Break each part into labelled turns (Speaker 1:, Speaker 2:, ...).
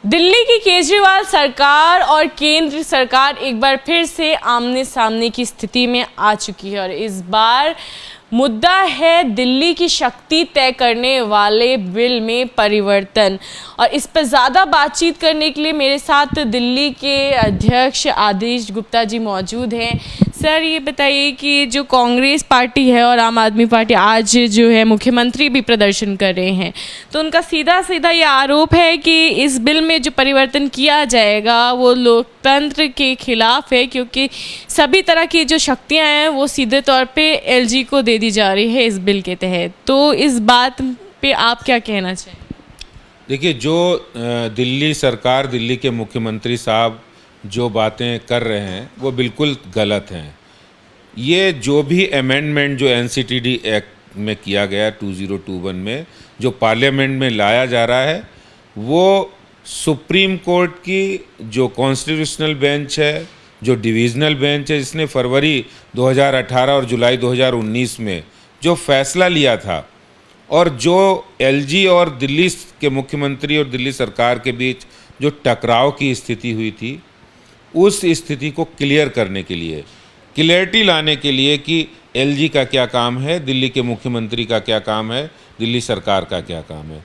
Speaker 1: दिल्ली की केजरीवाल सरकार और केंद्र सरकार एक बार फिर से आमने सामने की स्थिति में आ चुकी है और इस बार मुद्दा है दिल्ली की शक्ति तय करने वाले बिल में परिवर्तन। और इस पर ज़्यादा बातचीत करने के लिए मेरे साथ दिल्ली के अध्यक्ष आदेश गुप्ता जी मौजूद हैं। सर, ये बताइए कि जो कांग्रेस पार्टी है और आम आदमी पार्टी आज जो है मुख्यमंत्री भी प्रदर्शन कर रहे हैं, तो उनका सीधा सीधा ये आरोप है कि इस बिल में जो परिवर्तन किया जाएगा वो लोकतंत्र के खिलाफ है, क्योंकि सभी तरह की जो शक्तियां हैं वो सीधे तौर पे एलजी को दे दी जा रही है इस बिल के तहत। तो इस बात पे आप क्या कहना चाहें?
Speaker 2: देखिए, जो दिल्ली सरकार, दिल्ली के मुख्यमंत्री साहब जो बातें कर रहे हैं वो बिल्कुल गलत हैं। ये जो भी अमेंडमेंट जो एनसीटीडी एक्ट में किया गया 2021 में जो पार्लियामेंट में लाया जा रहा है, वो सुप्रीम कोर्ट की जो कॉन्स्टिट्यूशनल बेंच है, जो डिवीज़नल बेंच है, जिसने फरवरी 2018 और जुलाई 2019 में जो फैसला लिया था, और जो एलजी और दिल्ली के मुख्यमंत्री और दिल्ली सरकार के बीच जो टकराव की स्थिति हुई थी, उस स्थिति को क्लियर करने के लिए, क्लियरिटी लाने के लिए कि एलजी का क्या काम है, दिल्ली के मुख्यमंत्री का क्या काम है, दिल्ली सरकार का क्या काम है,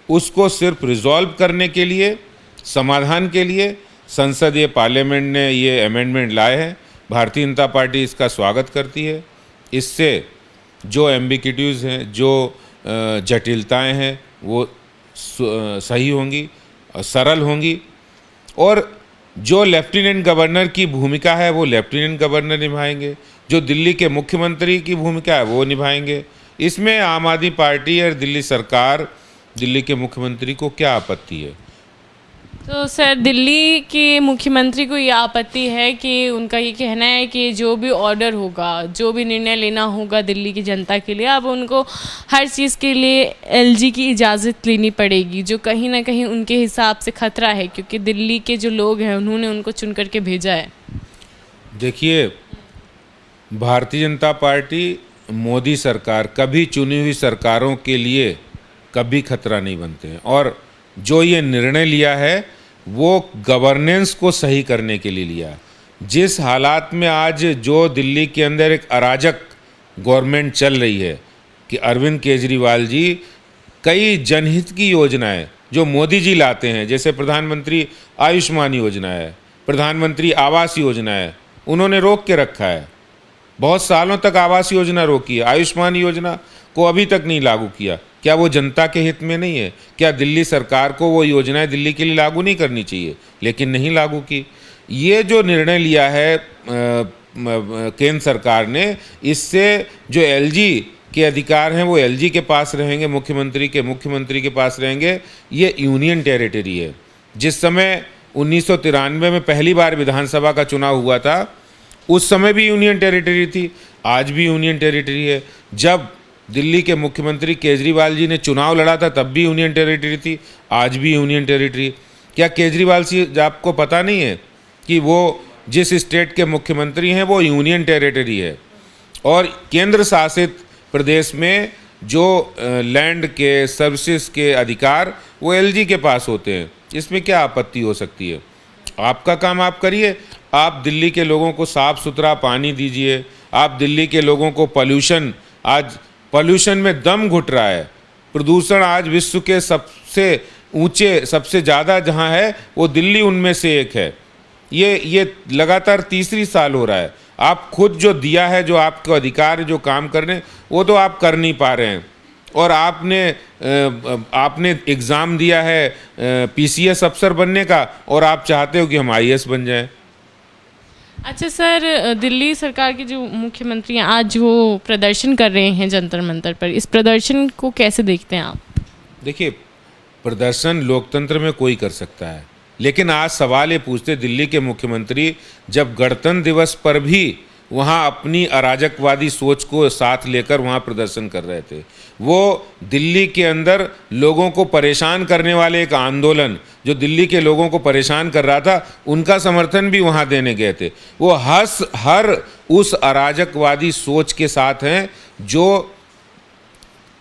Speaker 2: उसको सिर्फ रिजॉल्व करने के लिए, समाधान के लिए संसदीय पार्लियामेंट ने ये अमेंडमेंट लाए हैं। भारतीय जनता पार्टी इसका स्वागत करती है। इससे जो एम्बिग्यूटीज़ हैं, जो जटिलताएं हैं, वो सही होंगी, सरल होंगी, और जो लेफ्टिनेंट गवर्नर की भूमिका है वो लेफ्टिनेंट गवर्नर निभाएंगे, जो दिल्ली के मुख्यमंत्री की भूमिका है वो निभाएंगे। इसमें आम आदमी पार्टी और दिल्ली सरकार, दिल्ली के मुख्यमंत्री को क्या आपत्ति है?
Speaker 1: तो सर, दिल्ली के मुख्यमंत्री को ये आपत्ति है कि उनका ये कहना है कि जो भी ऑर्डर होगा, जो भी निर्णय लेना होगा दिल्ली की जनता के लिए, अब उनको हर चीज़ के लिए एलजी की इजाज़त लेनी पड़ेगी, जो कहीं ना कहीं उनके हिसाब से खतरा है, क्योंकि दिल्ली के जो लोग हैं उन्होंने उनको चुन करके भेजा है।
Speaker 2: देखिए, भारतीय जनता पार्टी, मोदी सरकार कभी चुनी हुई सरकारों के लिए कभी खतरा नहीं बनते हैं, और जो ये निर्णय लिया है वो गवर्नेंस को सही करने के लिए लिया। जिस हालात में आज जो दिल्ली के अंदर एक अराजक गवर्नमेंट चल रही है कि अरविंद केजरीवाल जी कई जनहित की योजनाएं जो मोदी जी लाते हैं, जैसे प्रधानमंत्री आयुष्मान योजना है, प्रधानमंत्री आवास योजना है, उन्होंने रोक के रखा है। बहुत सालों तक आवास योजना रोकी है, आयुष्मान योजना को अभी तक नहीं लागू किया। क्या वो जनता के हित में नहीं है? क्या दिल्ली सरकार को वो योजनाएं दिल्ली के लिए लागू नहीं करनी चाहिए, लेकिन नहीं लागू की? ये जो निर्णय लिया है केंद्र सरकार ने, इससे जो एलजी के अधिकार हैं वो एलजी के पास रहेंगे, मुख्यमंत्री के पास रहेंगे। ये यूनियन टेरिटरी है। जिस समय 1993 में पहली बार विधानसभा का चुनाव हुआ था, उस समय भी यूनियन टेरिटरी थी, आज भी यूनियन टेरिटरी है। जब दिल्ली के मुख्यमंत्री केजरीवाल जी ने चुनाव लड़ा था तब भी यूनियन टेरिटरी थी, आज भी यूनियन टेरिटरी। क्या केजरीवाल जी आपको पता नहीं है कि वो जिस स्टेट के मुख्यमंत्री हैं वो यूनियन टेरिटरी है, और केंद्र शासित प्रदेश में जो लैंड के, सर्विसेज के अधिकार वो एलजी के पास होते हैं। इसमें क्या आपत्ति हो सकती है? आपका काम आप करिए, आप दिल्ली के लोगों को साफ़ सुथरा पानी दीजिए, आप दिल्ली के लोगों को आज पॉल्यूशन में दम घुट रहा है। प्रदूषण आज विश्व के सबसे ऊंचे, सबसे ज़्यादा जहां है वो दिल्ली उनमें से एक है। ये लगातार तीसरी साल हो रहा है। आप खुद जो दिया है, जो आपको अधिकार है, जो काम करने, वो तो आप कर नहीं पा रहे हैं। और आपने एग्ज़ाम दिया है पीसीएस अफसर बनने का, और आप चाहते हो कि हम आईएएस बन जाएं।
Speaker 1: अच्छा सर, दिल्ली सरकार के जो मुख्यमंत्री हैं आज वो प्रदर्शन कर रहे हैं जंतर मंतर पर, इस प्रदर्शन को कैसे देखते हैं आप?
Speaker 2: देखिए, प्रदर्शन लोकतंत्र में कोई कर सकता है, लेकिन आज सवाल ये पूछते, दिल्ली के मुख्यमंत्री जब गणतंत्र दिवस पर भी वहाँ अपनी अराजकवादी सोच को साथ लेकर वहाँ प्रदर्शन कर रहे थे। वो दिल्ली के अंदर लोगों को परेशान करने वाले एक आंदोलन जो दिल्ली के लोगों को परेशान कर रहा था, उनका समर्थन भी वहाँ देने गए थे। वो हर उस अराजकवादी सोच के साथ हैं जो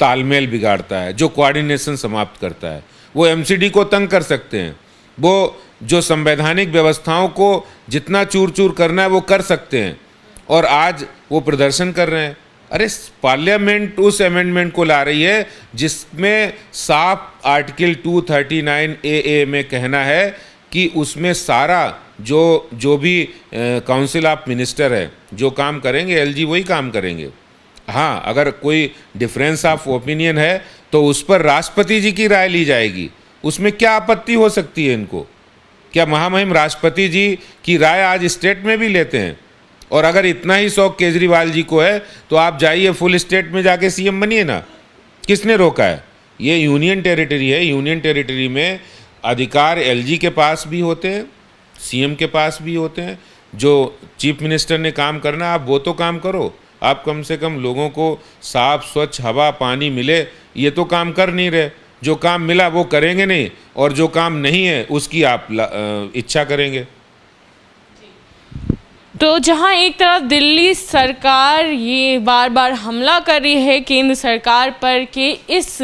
Speaker 2: तालमेल बिगाड़ता है, जो कोऑर्डिनेशन समाप्त करता है। वो एमसीडी को तंग कर सकते हैं, वो जो संवैधानिक व्यवस्थाओं को जितना चूर चूर करना है वो कर सकते हैं, और आज वो प्रदर्शन कर रहे हैं। अरे पार्लियामेंट उस अमेंडमेंट को ला रही है जिसमें साफ आर्टिकल 239 AA में कहना है कि उसमें सारा जो भी काउंसिल ऑफ मिनिस्टर है जो काम करेंगे LG वही काम करेंगे। हाँ, अगर कोई डिफरेंस ऑफ ओपिनियन है तो उस पर राष्ट्रपति जी की राय ली जाएगी। उसमें क्या आपत्ति हो सकती है इनको? क्या महामहिम राष्ट्रपति जी की राय आज स्टेट में भी लेते हैं? और अगर इतना ही शौक केजरीवाल जी को है तो आप जाइए फुल स्टेट में जाके CM बनिए ना। किसने रोका है? ये यूनियन टेरिटरी है। यूनियन टेरिटरी में अधिकार LG के पास भी होते हैं, CM के पास भी होते हैं। जो चीफ मिनिस्टर ने काम करना, आप वो तो काम करो। आप कम से कम लोगों को साफ स्वच्छ हवा पानी मिले, ये तो काम कर नहीं रहे। जो काम मिला वो करेंगे नहीं, और जो काम नहीं है उसकी आप इच्छा करेंगे।
Speaker 1: तो जहां एक तरफ दिल्ली सरकार ये बार बार हमला कर रही है केंद्र सरकार पर कि इस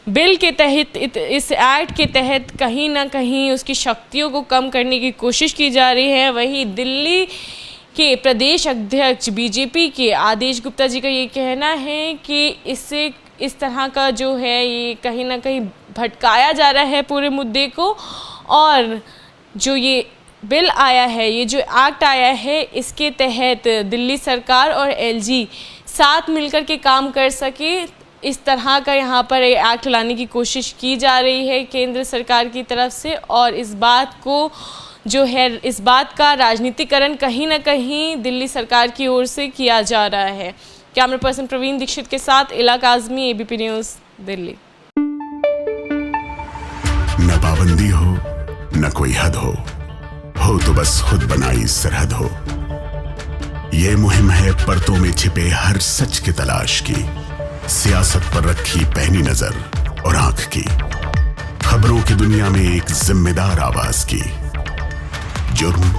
Speaker 1: बिल के तहत, इस एक्ट के तहत कहीं ना कहीं उसकी शक्तियों को कम करने की कोशिश की जा रही है, वहीं दिल्ली के प्रदेश अध्यक्ष BJP के आदेश गुप्ता जी का ये कहना है कि इससे इस तरह का जो है ये कहीं ना कहीं भटकाया जा रहा है पूरे मुद्दे को, और जो ये बिल आया है, ये जो एक्ट आया है, इसके तहत दिल्ली सरकार और LG साथ मिलकर के काम कर सके, इस तरह का यहाँ पर एक्ट लाने की कोशिश की जा रही है केंद्र सरकार की तरफ से। और इस बात को जो है, इस बात का राजनीतिकरण कहीं ना कहीं दिल्ली सरकार की ओर से किया जा रहा है। कैमरा पर्सन प्रवीण दीक्षित के साथ इला काज़मी, ABP न्यूज़, दिल्ली।
Speaker 3: न पाबंदी हो न कोई हद हो तो बस खुद बनाई सरहद हो। ये मुहिम है परतों में छिपे हर सच की तलाश की, सियासत पर रखी पैनी नजर और आंख की, खबरों की दुनिया में एक जिम्मेदार आवाज की, जुर्म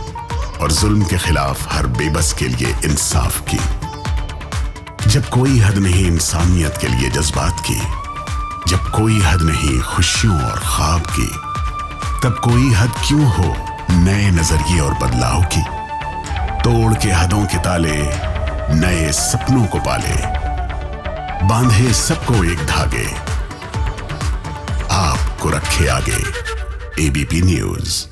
Speaker 3: और जुल्म के खिलाफ हर बेबस के लिए इंसाफ की। जब कोई हद नहीं इंसानियत के लिए जज्बात की, जब कोई हद नहीं खुशियों और ख्वाब की, तब कोई हद क्यों हो नए नजरिए और बदलाव की। तोड़ के हदों के ताले नए सपनों को पाले, बांधे सबको एक धागे, आपको रखे आगे। ABP news.